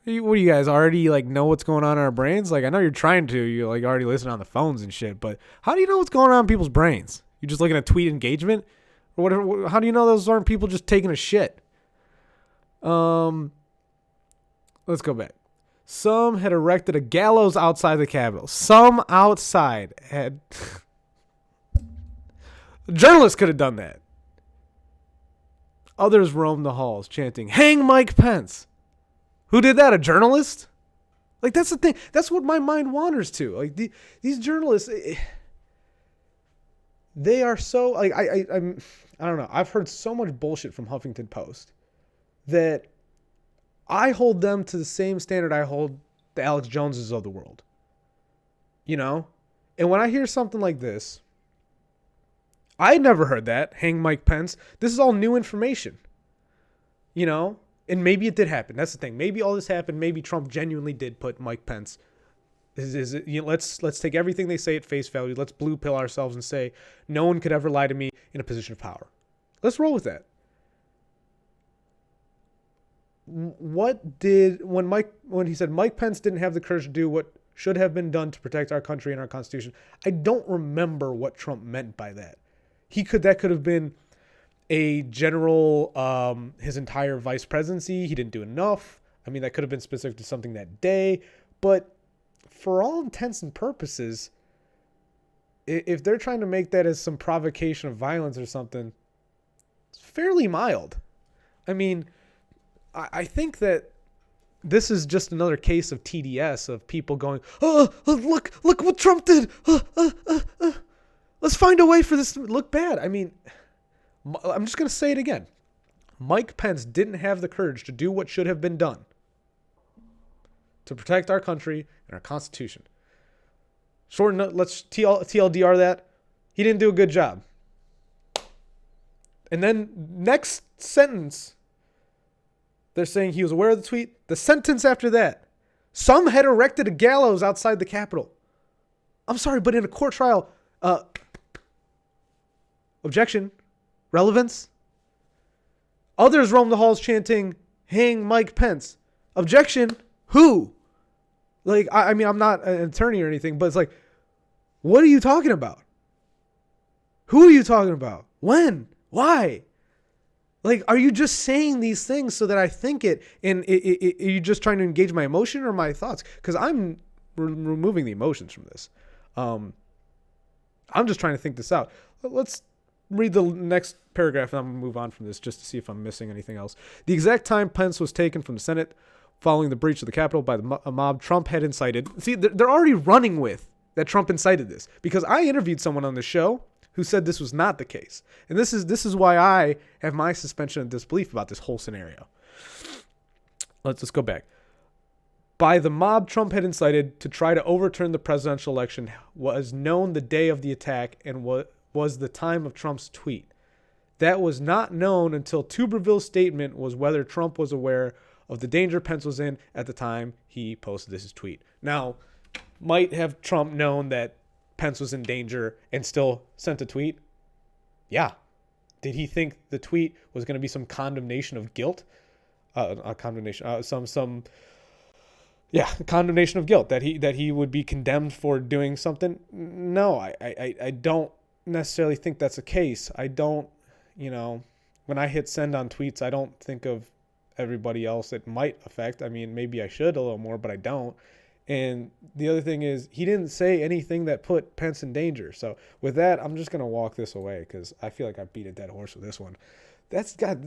What do you guys already like know what's going on in our brains? Like, I know you're trying to. You like already listen on the phones and shit, but how do you know what's going on in people's brains? You just looking at tweet engagement or whatever. How do you know those aren't people just taking a shit? Let's go back. Some had erected a gallows outside the Capitol. Some outside had. Journalists could have done that. Others roamed the halls chanting, "Hang Mike Pence." Who did that? A journalist? Like, that's the thing. That's what my mind wanders to. Like, these journalists, they are so, like, I don't know. I've heard so much bullshit from Huffington Post that I hold them to the same standard I hold the Alex Joneses of the world. You know? And when I hear something like this, I never heard that. Hang Mike Pence. This is all new information. You know? And maybe it did happen. That's the thing. Maybe all this happened. Maybe Trump genuinely did put Mike Pence. Let's take everything they say at face value. Let's blue pill ourselves and say no one could ever lie to me in a position of power. Let's roll with that. When he said Mike Pence didn't have the courage to do what should have been done to protect our country and our Constitution, I don't remember what Trump meant by that. That could have been a general, his entire vice presidency. He didn't do enough. I mean, that could have been specific to something that day. But for all intents and purposes, if they're trying to make that as some provocation of violence or something, it's fairly mild. I mean, I think that this is just another case of TDS, of people going, look what Trump did. Let's find a way for this to look bad. I mean, I'm just going to say it again. Mike Pence didn't have the courage to do what should have been done to protect our country and our Constitution. Let's TLDR that. He didn't do a good job. And then next sentence, they're saying he was aware of the tweet. The sentence after that, some had erected a gallows outside the Capitol. I'm sorry, but in a court trial, objection. Relevance. Others roamed the halls chanting, "Hang Mike Pence." Objection. Who? Like, I mean, I'm not an attorney or anything, but it's like, what are you talking about? Who are you talking about? When? Why? Like, are you just saying these things so that I think it, and are you just trying to engage my emotion or my thoughts? Because I'm removing the emotions from this. I'm just trying to think this out. Let's read the next paragraph and I'm going to move on from this just to see if I'm missing anything else. The exact time Pence was taken from the Senate following the breach of the Capitol by a mob Trump had incited. See, they're already running with that Trump incited this, because I interviewed someone on the show who said this was not the case. And this is why I have my suspension of disbelief about this whole scenario. Let's go back. By the mob Trump had incited to try to overturn the presidential election was known the day of the attack and was the time of Trump's tweet. That was not known until Tuberville's statement was whether Trump was aware of the danger Pence was in at the time he posted this tweet. Now, might have Trump known that Pence was in danger and still sent a tweet? Yeah. Did he think the tweet was going to be some condemnation of guilt? Condemnation of guilt, that he would be condemned for doing something. No, I don't necessarily think that's the case. I don't, when I hit send on tweets, I don't think of everybody else it might affect. I mean, maybe I should a little more, but I don't. And the other thing is, he didn't say anything that put Pence in danger. So with that, I'm just going to walk this away because I feel like I beat a dead horse with this one. That's got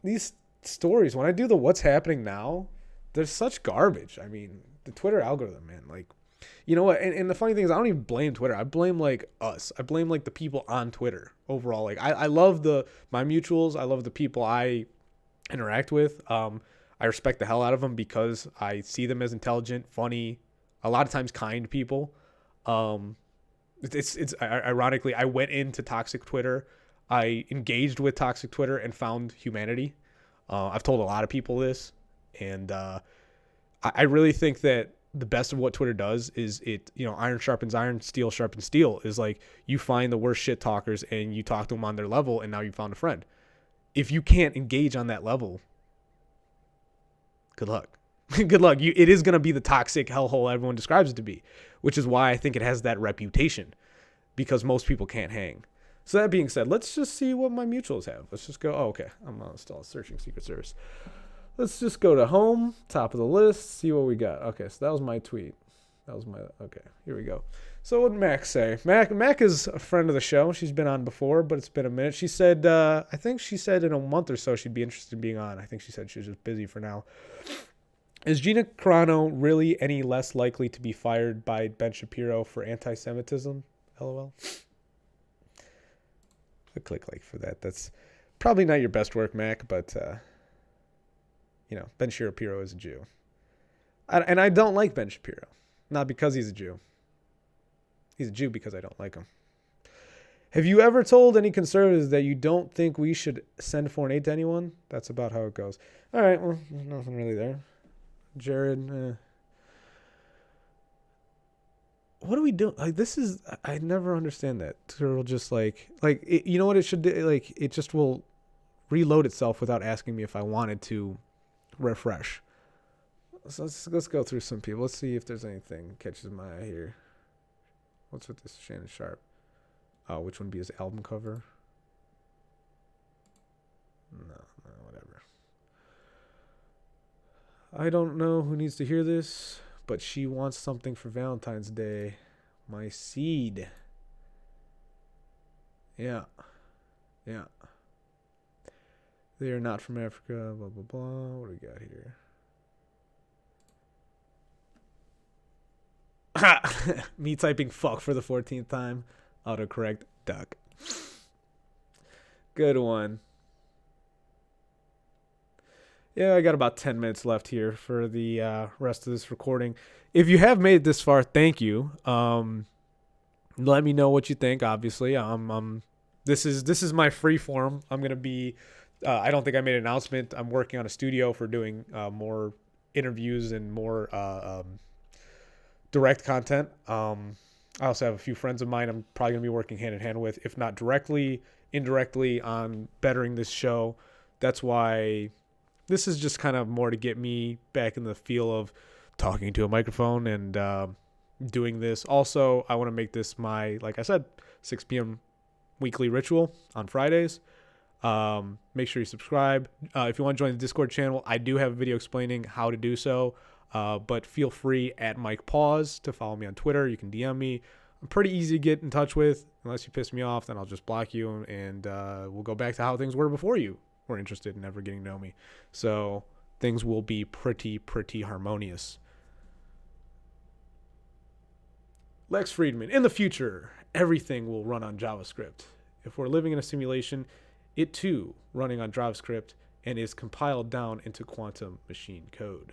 these stories. When I do the what's happening now, there's such garbage. I mean, the Twitter algorithm, man, like, you know what? And the funny thing is, I don't even blame Twitter. I blame like us. I blame like the people on Twitter overall. Like I love my mutuals. I love the people I interact with. I respect the hell out of them because I see them as intelligent, funny, a lot of times kind people. It's ironically, I went into toxic Twitter. I engaged with toxic Twitter and found humanity. I've told a lot of people this, and I really think that the best of what Twitter does is iron sharpens iron, steel sharpens steel. Is like you find the worst shit talkers and you talk to them on their level, and now you found a friend. If you can't engage on that level, good luck. Good luck. It is going to be the toxic hellhole everyone describes it to be, which is why I think it has that reputation, because most people can't hang. So that being said, let's just see what my mutuals have. Let's just go. Oh, okay. I'm still searching Secret Service. Let's just go to home, top of the list, see what we got. Okay, so that was my tweet. Okay, here we go. So what did Mac say? Mac is a friend of the show. She's been on before, but it's been a minute. She said, I think she said in a month or so she'd be interested in being on. I think she said she was just busy for now. Is Gina Carano really any less likely to be fired by Ben Shapiro for anti-Semitism? LOL. A click like for that. That's probably not your best work, Mac, but Ben Shapiro is a Jew. And I don't like Ben Shapiro. Not because he's a Jew. He's a Jew because I don't like him. Have you ever told any conservatives that you don't think we should send foreign aid to anyone? That's about how it goes. All right, well, there's nothing really there. Jared, what do we do? Like, I never understand that. Twitter will just you know what it should do? Like, it just will reload itself without asking me if I wanted to refresh. So let's go through some people. Let's see if there's anything catches my eye here. What's with this Shannon Sharp? Oh, which one be his album cover? No, whatever. I don't know who needs to hear this, but she wants something for Valentine's Day. My seed. Yeah. They are not from Africa, blah, blah, blah. What do we got here? Me typing fuck for the 14th time. Autocorrect, duck. Good one. Yeah, I got about 10 minutes left here for the rest of this recording. If you have made it this far, thank you. Let me know what you think, obviously. This is my free form. I'm going to be... I don't think I made an announcement. I'm working on a studio for doing more interviews and more direct content. I also have a few friends of mine I'm probably going to be working hand in hand with, if not directly, indirectly, on bettering this show. That's why this is just kind of more to get me back in the feel of talking to a microphone and doing this. Also, I want to make this my, like I said, 6 p.m. weekly ritual on Fridays. Make sure you subscribe. If you want to join the Discord channel, I do have a video explaining how to do so. But feel free at Mike Pause to follow me on Twitter. You can DM me. I'm pretty easy to get in touch with. Unless you piss me off, then I'll just block you, and we'll go back to how things were before you were interested in ever getting to know me. So things will be pretty harmonious. Lex Friedman, in the future, everything will run on JavaScript. If we're living in a simulation, it too running on JavaScript and is compiled down into quantum machine code.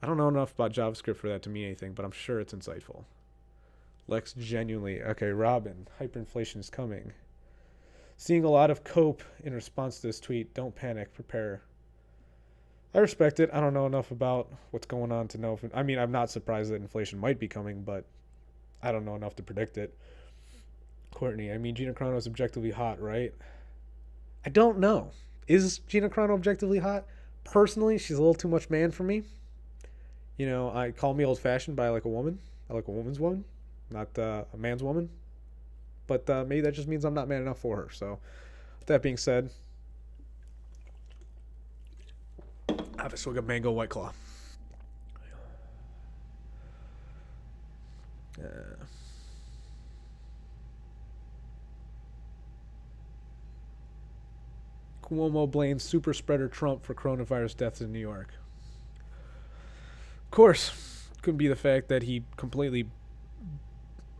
I don't know enough about JavaScript for that to mean anything, but I'm sure it's insightful. Lex genuinely, okay, Robin, hyperinflation is coming. Seeing a lot of cope in response to this tweet. Don't panic, prepare. I respect it. I don't know enough about what's going on to know if, I mean, I'm not surprised that inflation might be coming, but I don't know enough to predict it. Courtney, I mean, Gina Carano is objectively hot, right? I don't know. Is Gina Carano objectively hot? Personally, she's a little too much man for me. You know, I call me old-fashioned, but I like a woman. I like a woman's woman, not a man's woman. But maybe that just means I'm not man enough for her. So, with that being said, I have a swig of mango White Claw. Cuomo blames super spreader Trump for coronavirus deaths in New York. Of course, could be the fact that he completely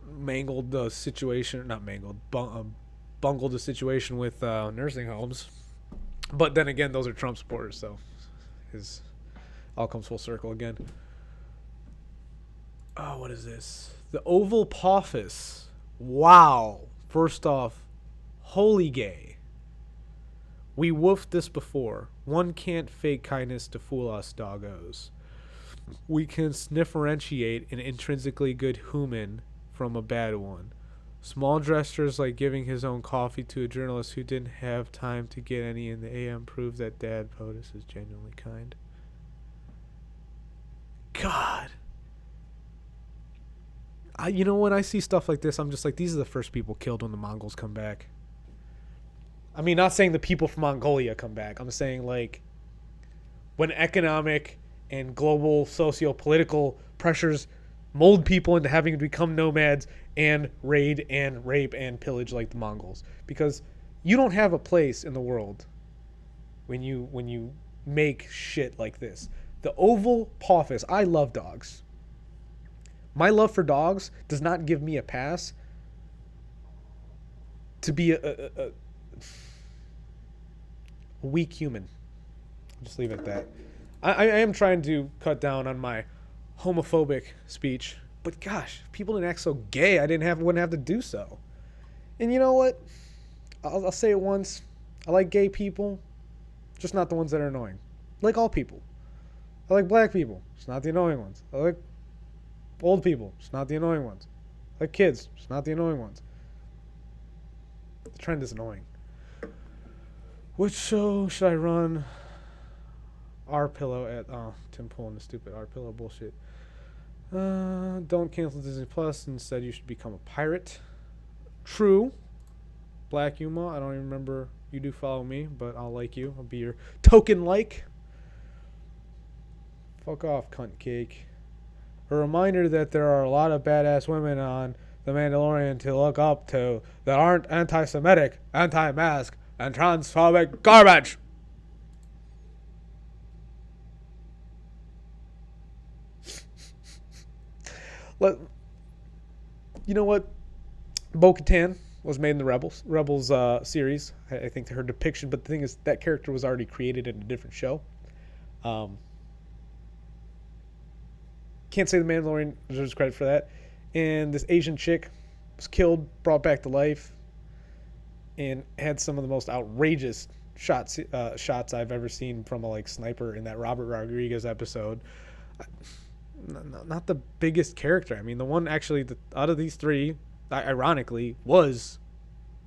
mangled the situation, not mangled, bungled the situation with nursing homes. But then again, those are Trump supporters, so his all comes full circle again. Oh, what is this? The Oval Office. Wow. First off, holy gay. We woofed this before. One can't fake kindness to fool us doggos. We can differentiate an intrinsically good human from a bad one. Small gestures like giving his own coffee to a journalist who didn't have time to get any in the AM prove that Dad POTUS is genuinely kind. God. You know, when I see stuff like this, I'm just like, these are the first people killed when the Mongols come back. I mean, not saying the people from Mongolia come back. I'm saying, like, when economic and global socio-political pressures mold people into having to become nomads and raid and rape and pillage like the Mongols. Because you don't have a place in the world when you make shit like this. The Oval Office. I love dogs. My love for dogs does not give me a pass to be a weak human. I'll just leave it at that. I am trying to cut down on my homophobic speech, but gosh, if people didn't act so gay, wouldn't have to do so. And you know what? I'll say it once. I like gay people, just not the ones that are annoying. I like all people. I like black people, just not the annoying ones. I like old people, just not the annoying ones. I like kids, just not the annoying ones. The trend is annoying. Which show should I run? Our Pillow at Tim pulling the stupid Our Pillow bullshit. Don't cancel Disney Plus. Instead, you should become a pirate. True. Black Yuma. I don't even remember. You do follow me, but I'll like you. I'll be your token like. Fuck off, cunt cake. A reminder that there are a lot of badass women on The Mandalorian to look up to that aren't anti-Semitic, anti-mask, and transphobic garbage. You know what? Bo-Katan was made in the Rebels series. I think her depiction, but the thing is, that character was already created in a different show. Can't say The Mandalorian deserves credit for that. And this Asian chick was killed, brought back to life, and had some of the most outrageous shots I've ever seen from a sniper in that Robert Rodriguez episode. Not the biggest character. I mean, the one actually out of these three, ironically, was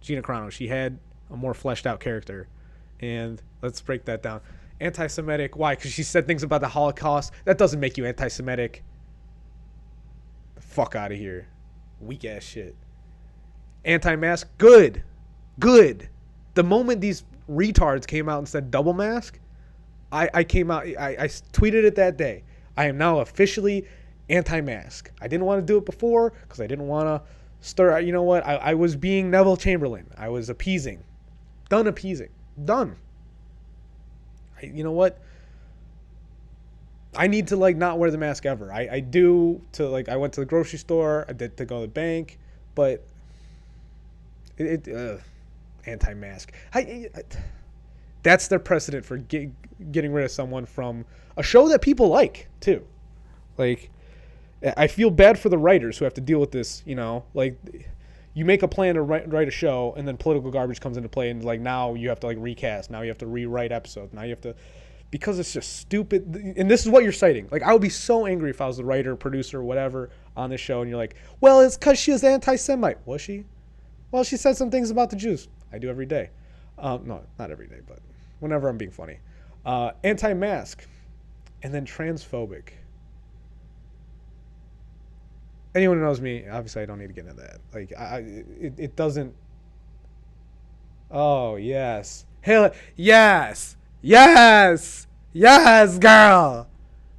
Gina Carano. She had a more fleshed out character. And let's break that down. Anti-Semitic. Why? Because she said things about the Holocaust. That doesn't make you anti-Semitic. The fuck out of here. Weak ass shit. Anti-mask. Good. The moment these retards came out and said double mask, I came out. I tweeted it that day. I am now officially anti-mask. I didn't want to do it before because I didn't want to stir. You know what? I was being Neville Chamberlain. I was appeasing. Done appeasing. Done. You know what? I need to like not wear the mask ever. I do to like I went to the grocery store. I did to go to the bank, but anti-mask. That's their precedent for getting rid of someone from a show that people like too. Like, I feel bad for the writers who have to deal with this. You know, like you make a plan to write a show, and then political garbage comes into play, and like now you have to like recast. Now you have to rewrite episodes. Now you have to. Because it's just stupid. And this is what you're citing. Like, I would be so angry if I was the writer, producer, whatever on this show. And you're like, well, it's because she was anti-Semite. Was she? Well, she said some things about the Jews. I do every day. No, not every day, but whenever I'm being funny. Anti-mask. And then transphobic. Anyone who knows me, obviously I don't need to get into that. Like, it doesn't. Oh, yes. Hell, yes. Yes! Yes, girl!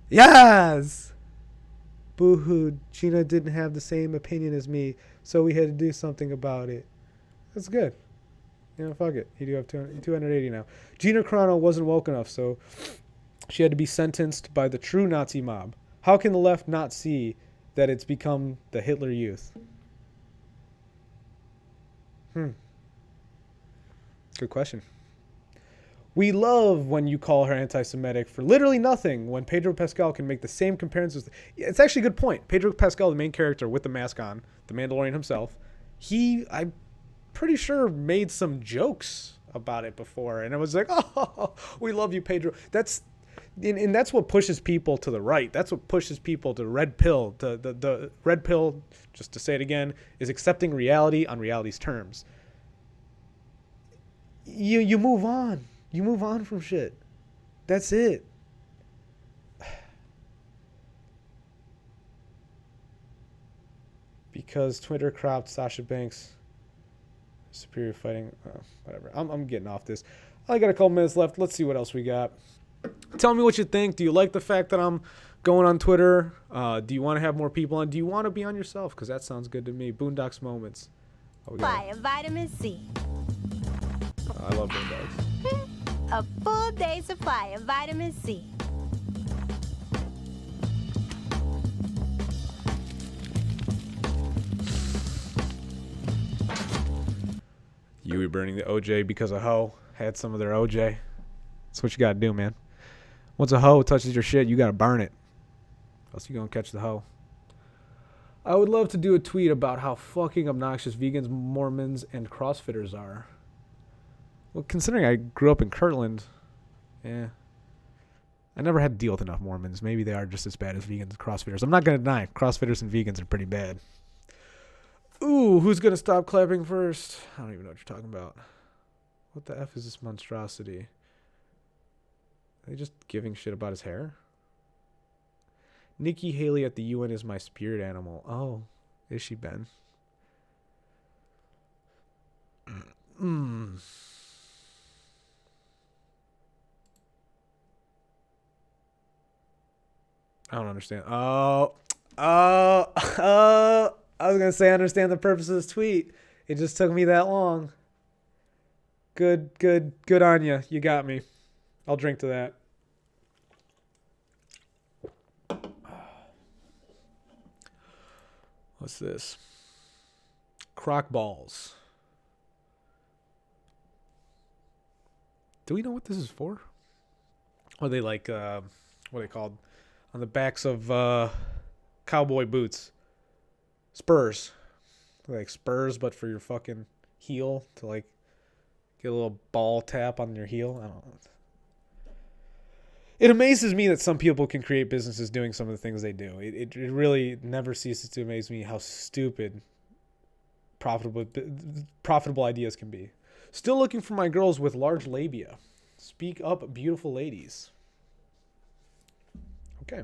Yes! Boo-hoo, Gina didn't have the same opinion as me, so we had to do something about it. That's good. You know, fuck it. You do have 280 now. Gina Carano wasn't woke enough, so she had to be sentenced by the true Nazi mob. How can the left not see that it's become the Hitler Youth? Good question. We love when you call her anti-Semitic for literally nothing when Pedro Pascal can make the same comparisons. It's actually a good point. Pedro Pascal, the main character with the mask on, the Mandalorian himself, I'm pretty sure made some jokes about it before. And I was like, oh, we love you, Pedro. And that's what pushes people to the right. That's what pushes people to red pill. The red pill, just to say it again, is accepting reality on reality's terms. You move on. You move on from shit. That's it. Because Twitter cropped Sasha Banks. Superior fighting. Whatever. I'm getting off this. I got a couple minutes left. Let's see what else we got. Tell me what you think. Do you like the fact that I'm going on Twitter? Do you want to have more people on? Do you want to be on yourself? Because that sounds good to me. Boondocks Moments. Fire vitamin C. I love Boondocks. A full day supply of vitamin C. Yui burning the OJ because a hoe had some of their OJ. That's what you gotta do, man. Once a hoe touches your shit, you gotta burn it. Else you gonna catch the hoe. I would love to do a tweet about how fucking obnoxious vegans, Mormons, and CrossFitters are. Well, considering I grew up in Kirtland, I never had to deal with enough Mormons. Maybe they are just as bad as vegans and CrossFitters. I'm not going to deny CrossFitters and vegans are pretty bad. Ooh, who's going to stop clapping first? I don't even know what you're talking about. What the F is this monstrosity? Are they just giving shit about his hair? Nikki Haley at the UN is my spirit animal. Oh, is she, Ben? I don't understand. I was going to say I understand the purpose of this tweet. It just took me that long. Good on you. You got me. I'll drink to that. What's this? Croc balls. Do we know what this is for? Are they like, what are they called? On the backs of cowboy boots. Spurs. Like spurs, but for your fucking heel to like get a little ball tap on your heel. I don't know. It amazes me that some people can create businesses doing some of the things they do. It really never ceases to amaze me how stupid profitable ideas can be. Still looking for my girls with large labia. Speak up, beautiful ladies. Okay.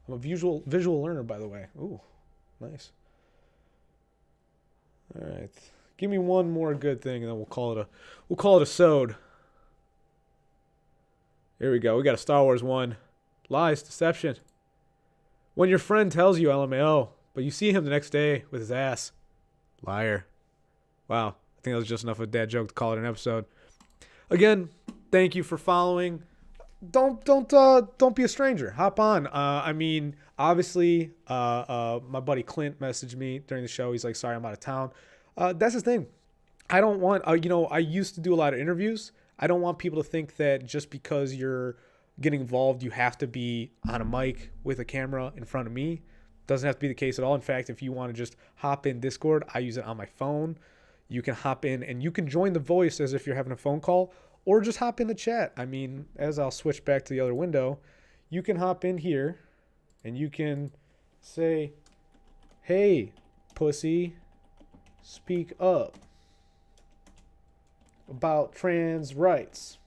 I'm a visual learner, by the way. Ooh, nice. All right. Give me one more good thing, and then we'll call it a sode. Here we go. We got a Star Wars one. Lies, deception. When your friend tells you LMAO, but you see him the next day with his ass. Liar. Wow. I think that was just enough of a dad joke to call it an episode. Again, thank you for following. don't be a stranger. Hop on. I mean, obviously, my buddy Clint messaged me during the show. He's like, sorry, I'm out of town. That's the thing. I don't want, I used to do a lot of interviews. I don't want people to think that just because you're getting involved, you have to be on a mic with a camera in front of me. Doesn't have to be the case at all. In fact, if you want to just hop in Discord, I use it on my phone. You can hop in and you can join the voice as if you're having a phone call, or just hop in the chat. I mean, as I'll switch back to the other window, you can hop in here and you can say, hey, pussy, speak up about trans rights.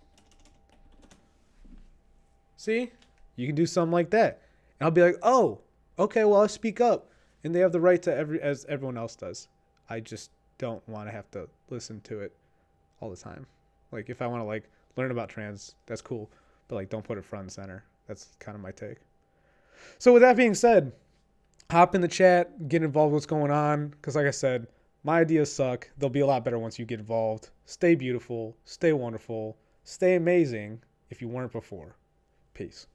See? You can do something like that. And I'll be like, oh, okay, well, I'll speak up. And they have the right to as everyone else does. I just don't want to have to listen to it all the time. Like, if I want to, like, learn about trans, that's cool. But, like, don't put it front and center. That's kind of my take. So, with that being said, hop in the chat, get involved with what's going on. Because, like I said, my ideas suck. They'll be a lot better once you get involved. Stay beautiful. Stay wonderful. Stay amazing if you weren't before. Peace.